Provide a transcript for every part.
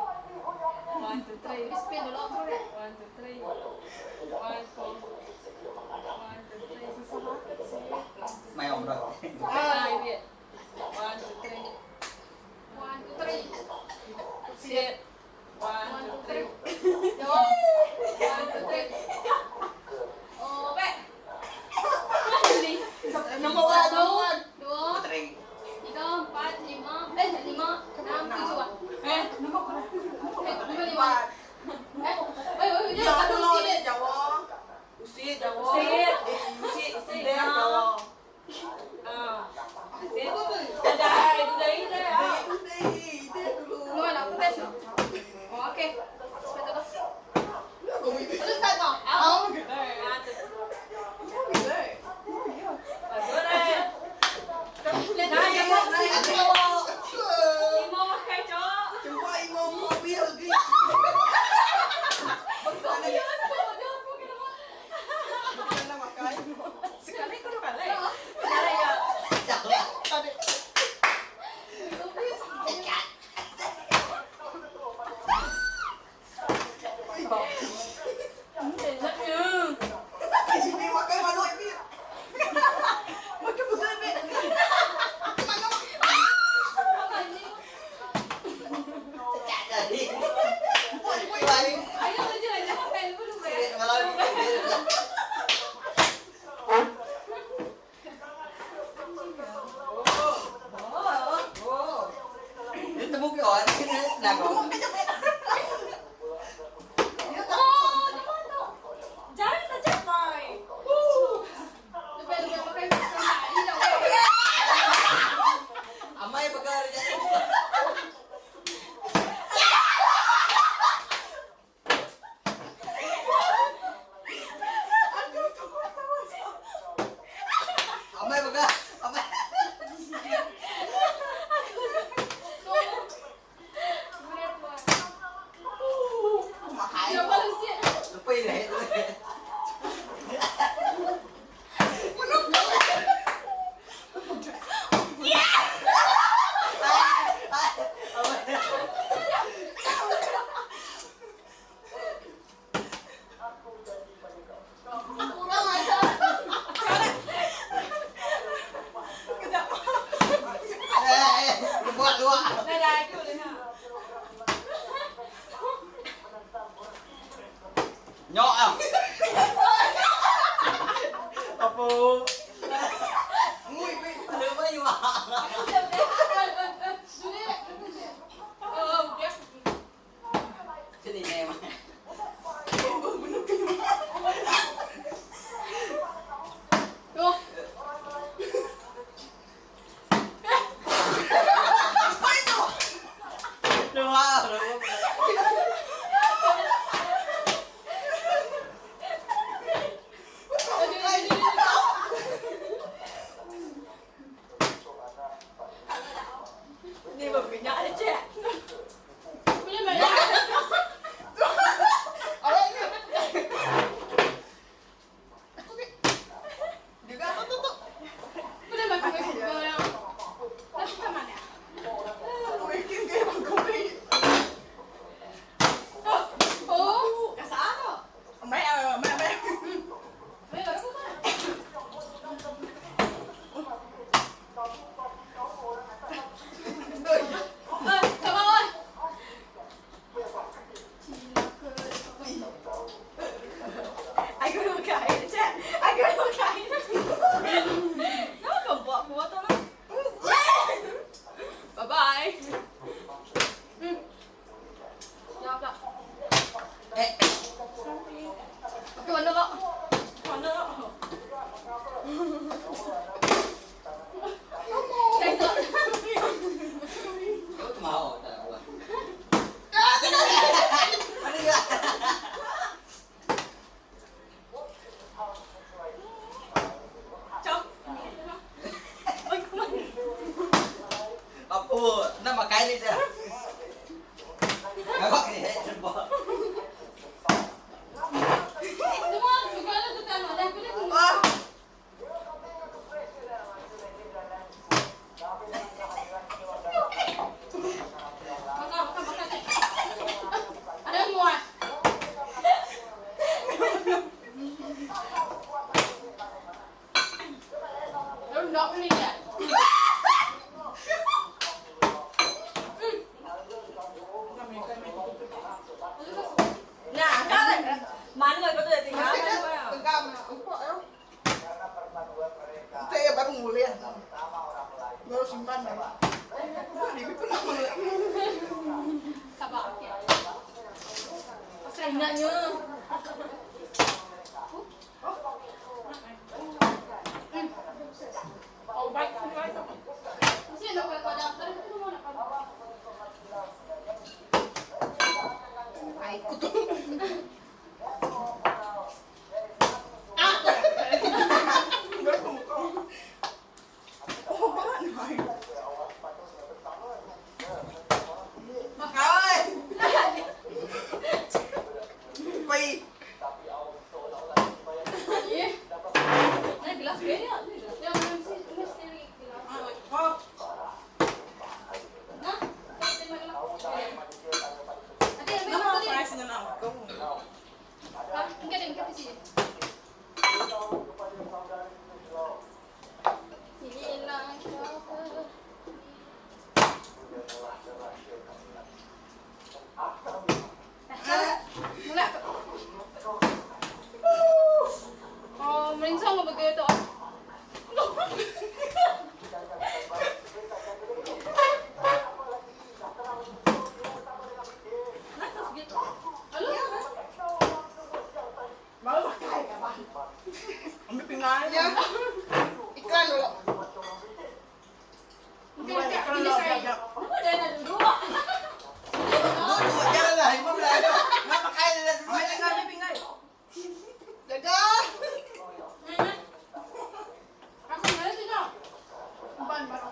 1, 2, 3. Spin dulu aku deh. 1, 2, 3. 1, 4. 1, 2, 3. Susah banget sih. Mày ổn rồi. Ah, ini. 1, 2, 3. 1, 2, 3. Sit. 1, 2, 3. Jawab. 1, 2, 3. Oh, Pak. Ini. Number one, number one. 2, 3, 4, 5. 5, 6, 7. Number one. Number 5. Dia Jawab tak dulu, mesti dia deh. jawab. Usit, jawab. Sit. Usit, Sit. dia jawab. Ah. Sit. Dadah, itu dari dah. Dia dulu. Lu aku tes. Oh, oke. Spin dulu. Terus start no. Oh, good. Bagus deh. Lihat Nah, dia. jawab. Aku jawab. Imo pakai cok. Jumpa imam mobil lagi. Bukan makan. Sekali kau dah balik. Sekarang ya. Tadi. Ini makan malu ini. Makan betul ni. Ayo kerja aja makan dulu bre. Itu bukan orang ini dah kau. Oh, teman tu. Jangan tak capai. Lebih makan sekali dah. Amai pegar je. Amai pegar. Amai. Coba lu sih. Lupa ini. Kurang aja. Lu buat dua. Dadah aku dah. Nyok ah. Apa? Ngui, ngui. Lu apa juga? Oh, dia. Sini ni mah. Tuh. Dua. Ni berminyak aja. Jawab tak? Eh, Okey, mana kak? Mana nak? Tengok. kau tu mau tak buat. Ada enggak? Chọc. Ôi, không ăn. Apa? Nak makan ni dah. Kau ni cuba. Semua segala tu kan ada boleh tu. Wah. Makan. Ada muat. Rendok ni dia. Nah, kan. Mana người có thể tình áo Makan hay dah. không ạ? Tegam nak empuk ya. Saya baru mulia. Baru simpan dah. Di pipi nak mulia. Sapa. Anh đã nhớ. Oh, baik. Mesti nak kau dah. Tadi tu mau nak kau. Aku tu. Baru muka. Oh, mana? Makan. Pai. Eh. Này gelas ghế ạ. Yang mesti gelas. Oh. Nah, kita makan. Ada yang Nama makan tadi. fries dengan aku. Kau enggak ada yang kat sini. Inilah siapa. Mula. Oh, merinsang apa begitu? Baru makan ke apa? Ambil pinggan ya. Ikan dulu. Mungkin Ikan ini dulu. saya. Kenapa dia ada dua? Dua jalan lah, 15. Nak makan ni dah. Ambil pinggan. Jaga. Aku mana tu nak? Ban baru.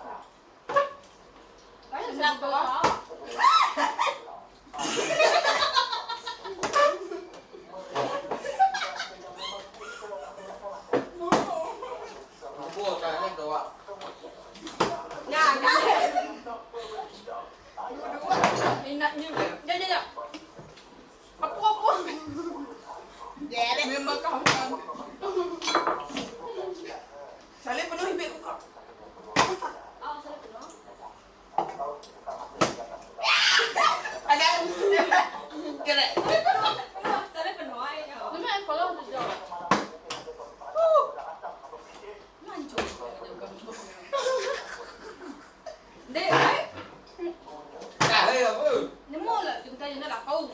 Saya nak bawa. Buat kan ni tu. Nhà nhà. Inaknya. Ya. Apa? Ya deh. Memang kau kan. Salih penuh hibik kau. Ah, saya penuh. Ada. Kira. Saya penuh aja. Nama yang follow tu jauh. Mancung. Dek, baik. Dah hei apa? Nemu lah, kita yang nak kau.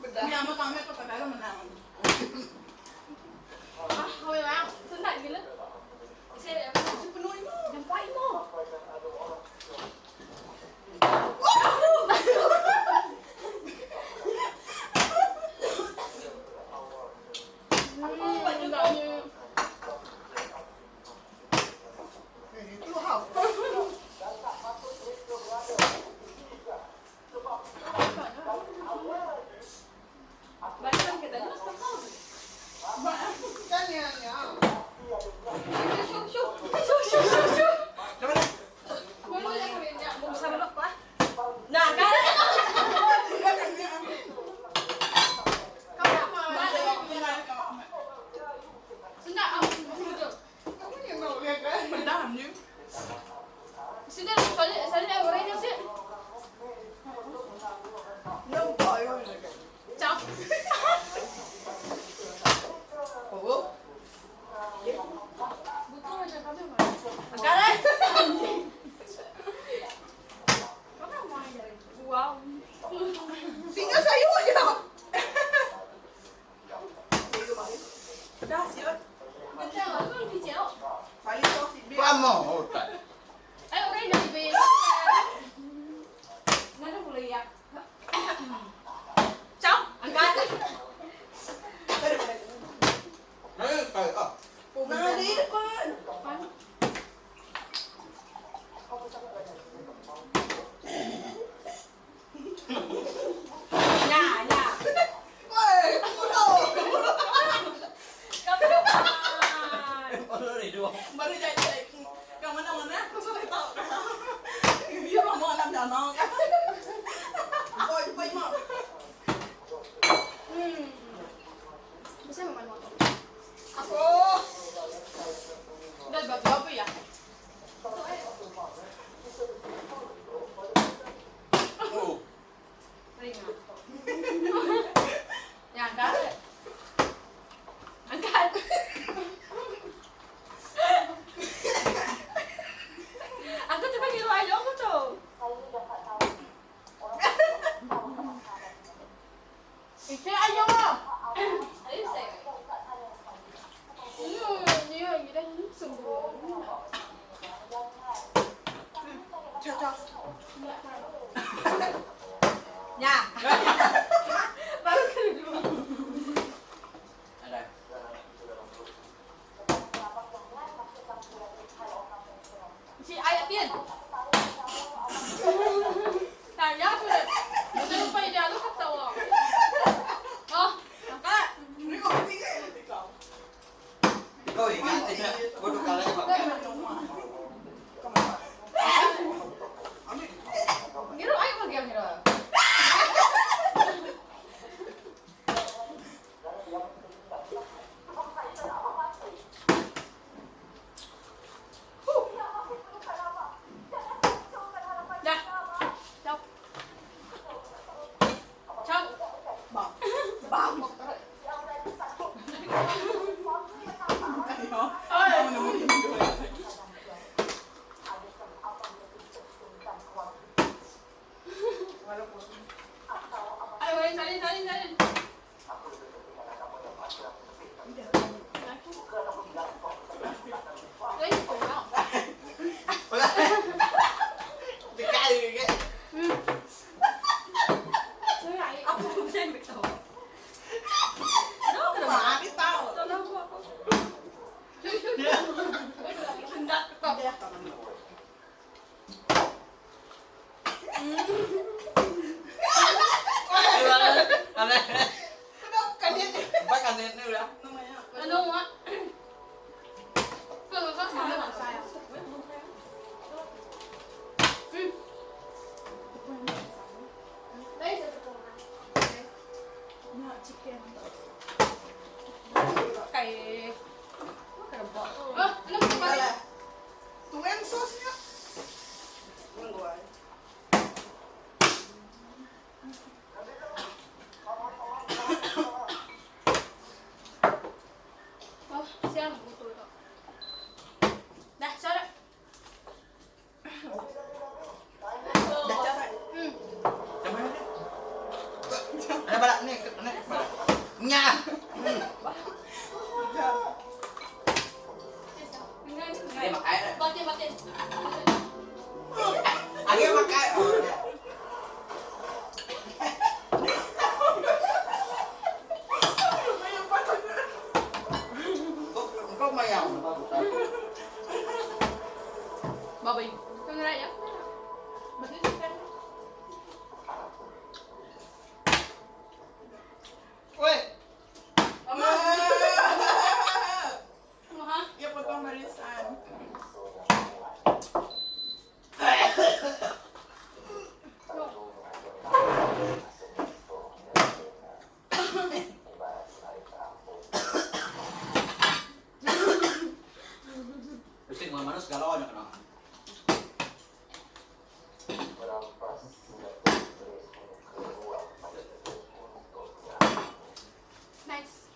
Ini amat kami kau tak menang. Ah, kau yang senang gila. Saya Penuh ini. nampak ini. Itu hal. Balikan kita terus. ya. Trong, angkat. Nah, di depan. Nya, nya. Woi, bodoh. Kamu depan. Baru jadi. Yang mana-mana aku sudah tahu. Dia mau anak danau kan. Oi, oi, mau. Bisa makan motor. Aku. Udah jawab ya. Ringan. Ya, angkat. Angkat. Aku coba ngiru aja aku tuh. Isi aja mah. Ayo saya. Iya, kita sungguh. Cocok. Nya. Baru kedua. Ada. Si ayat dia. Tanya aku deh. Kita lupa ide lu ketawa. Oh, angkat. Ini kok pikir kau. Kau ingat tidak? Bodoh kalanya makan. Ngiru ayo lagi yang ngiru. Dah. Cok. Cok. Bang. Bang. Ayo, salin. Đấy, cổ nào. Dikali ke? Chơi lại. Aku bisa ambil tahu. Mah, di tahu. Tolong aku. Chơi. Hendak Kau. Aneh. Kenapa kan dia? Pak aneh ni udah. Namanya. Ano nga? Kalau ka sama na saya. Dai sa ko na. Nah, chicken. Kay kerempok. Ah, ano ko ba? Wala. Tungguin sosnya. Tunggu aja. Oh, siya buto ito. Dah, sara. Dah cara. Coba ni. Ada balak ni, aneh. Nya. Dia makai dah. Mati. Agak makai. Oh, dah. Kau mayang bagus. Babay. Kung raya. Mati chicken. Woi. Ano ha? Ya potong barisan. Mesti mana segala orang kena. Nice.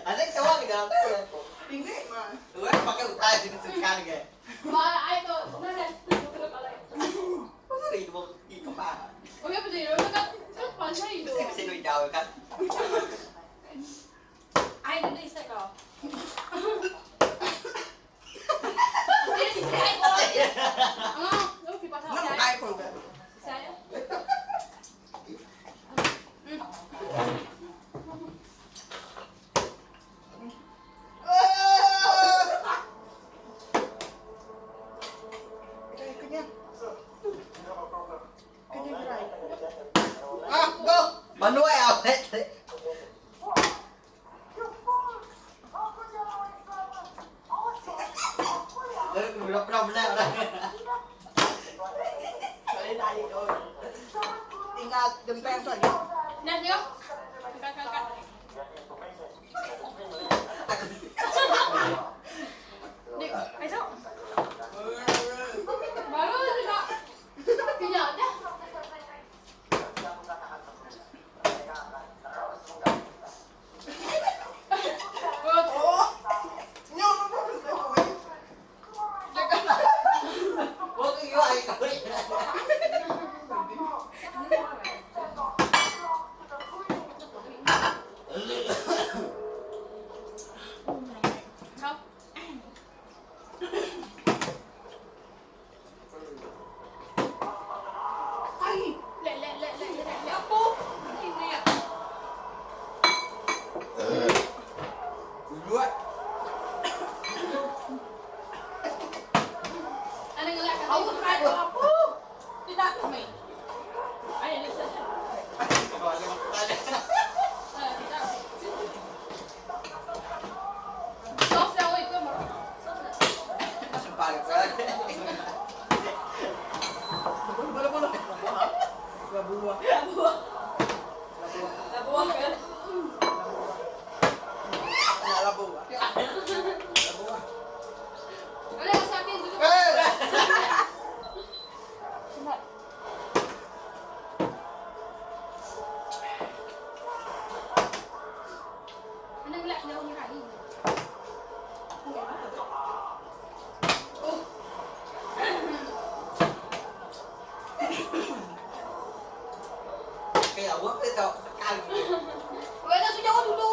Ada tawa ke dalam tu. Ini mah. Tu kan pakai utai jenis sekian ke. Ba ay to. Nana. Kau seri tu kemana? Okay, pa din. Kan pansa ito. Mesti mesti duit jauh kan. Ay, dito isa ko. Ay, boy. Lu dipasang Nggak saya. kayak pun. Saya. Kenyang. Kenyang gerai. Ah, go. Manual awet. Belum benar. Soalnya tadi tuh. Tinggal gempeng saja. Nah, yuk. Kakak. Dik, ayo. Baru tidak. Tidak ada. Oh. Nyong. Kok iyo ay kawin. Không. Ay. Lẹ cô. Cái gì ạ? Dua. Anh ngeliat kan? Aku kayak apa? Tidak kami. Ayo lihat saja. Tidak. Sos yang itu mau. Sempat. Boleh. Buah. Labuah kan? Nah, labuah. Ada masakin dulu. Anda ngeliat jauh ni lagi. Kayak awak itu kan. Wala sudah ako dulu.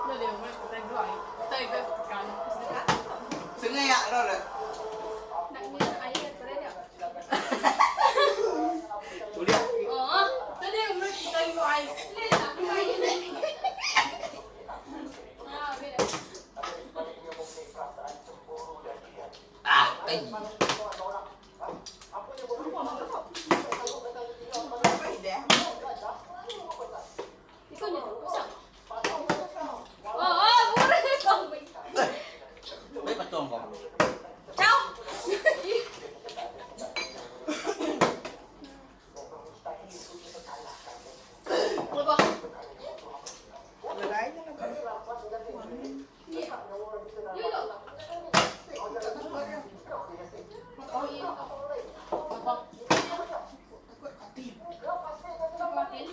Udah deh, mulai kita dua. Kita ikut kan. Sungai ya, Rod. Nak ni air keren ya. Udah. Oh, tadi yang mulai kita dulu air. Lihat nak air ni. Ah, beda. Ah, ay. Ikaw niya. Pasang. Oh, mura na ito. May patong ko. Ciao. Apa? Lagay na. Yun. Oh, iya. Apa? Chocolate.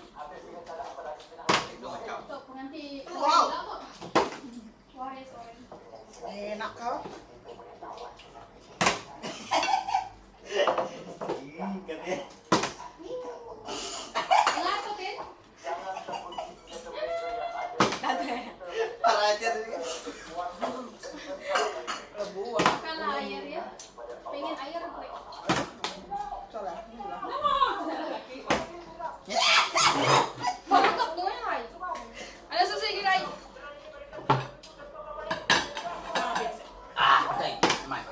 Ito, penganti. Wow. Waris orange. Enak kau. Katanya. Enggak tuh, Tin. Parah aja tadi. Labuah. Kalah air ya. Pengen air gue. Salah. Pagkakap mo yan, ay. Ano susigil, ay? Ah, tay. Mai.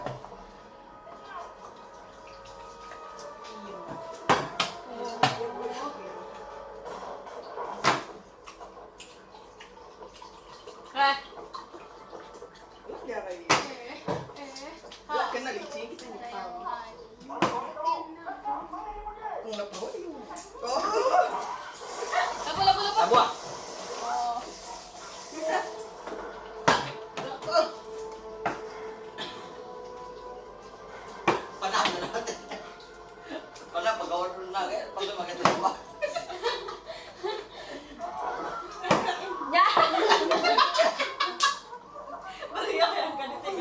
Ya kayak kena licin kita ni tahu. Kung labuah yun. Oh. Lapo. Abuah. Panah na natin. Panah pagawal na kaya pag magkatawa. Beriak yang kan itu.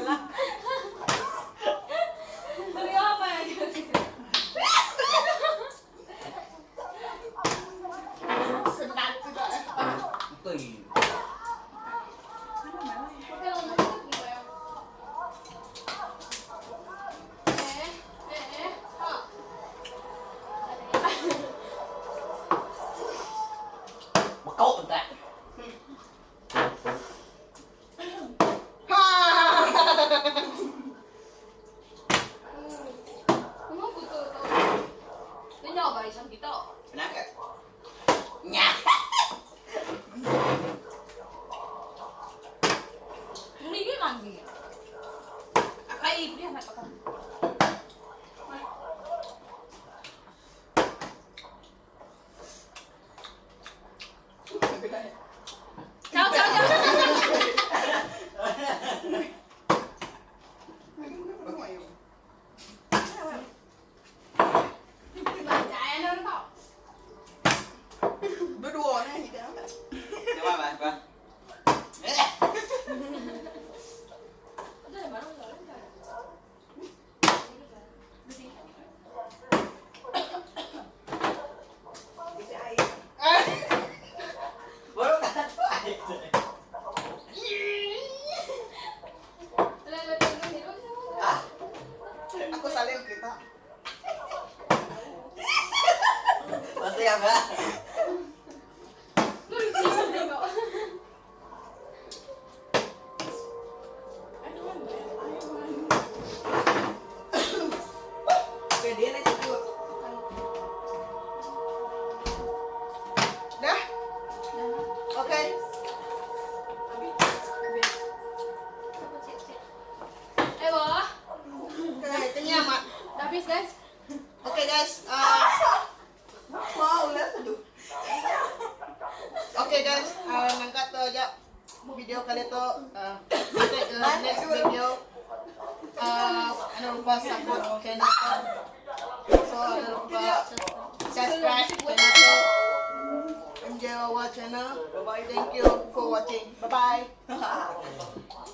video kali to. Kita ke next video. Ano lupa support channel ko. So ano lupa subscribe channel ko. Mjwawachannel. Thank you for watching. Bye bye.